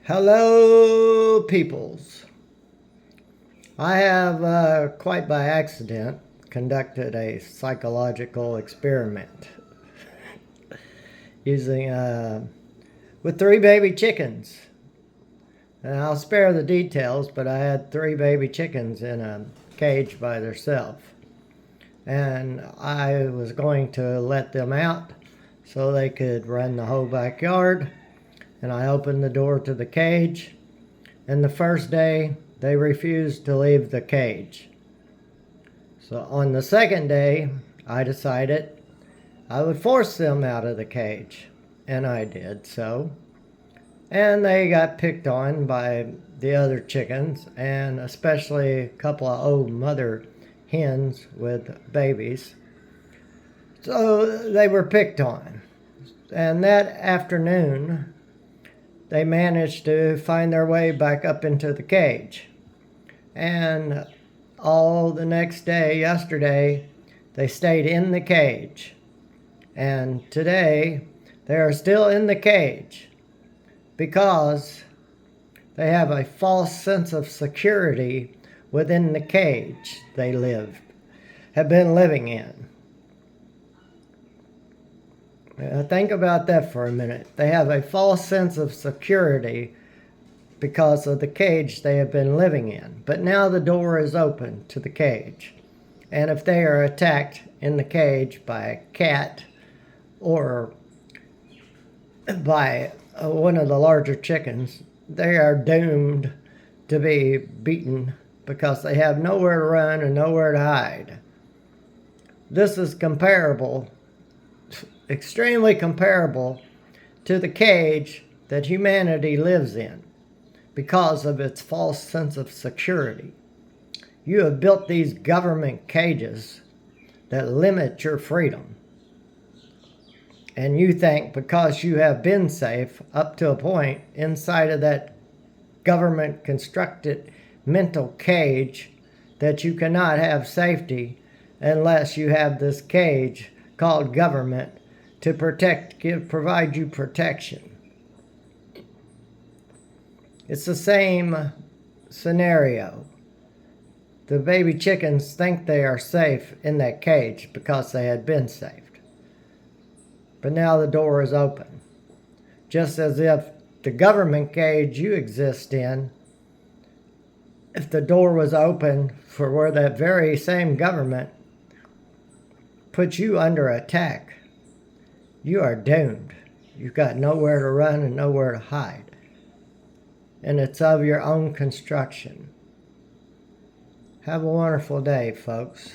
Hello, peoples. I have, quite by accident, conducted a psychological experiment using, with 3 baby chickens. And I'll spare the details, but I had 3 baby chickens in a cage by themselves. And I was going to let them out so they could run the whole backyard. And I opened the door to the cage. And the first day, they refused to leave the cage. So on the second day, I decided I would force them out of the cage. And I did so. And they got picked on by the other chickens, and especially a couple of old mother hens with babies. So they were picked on. And that afternoon, they managed to find their way back up into the cage. And all the next day, yesterday, they stayed in the cage. And today, they are still in the cage because they have a false sense of security within the cage they have been living in. Think about that for a minute. They have a false sense of security because of the cage they have been living in. But now the door is open to the cage. And if they are attacked in the cage by a cat or by one of the larger chickens, they are doomed to be beaten because they have nowhere to run and nowhere to hide. This is comparable, extremely comparable, to the cage that humanity lives in because of its false sense of security. You have built these government cages that limit your freedom. And you think because you have been safe up to a point inside of that government constructed mental cage that you cannot have safety unless you have this cage called government to provide you protection. It's the same scenario. The baby chickens think they are safe in that cage because they had been saved. But now the door is open. Just as if the government cage you exist in, if the door was open for where that very same government puts you under attack, you are doomed. You've got nowhere to run and nowhere to hide. And it's of your own construction. Have a wonderful day, folks.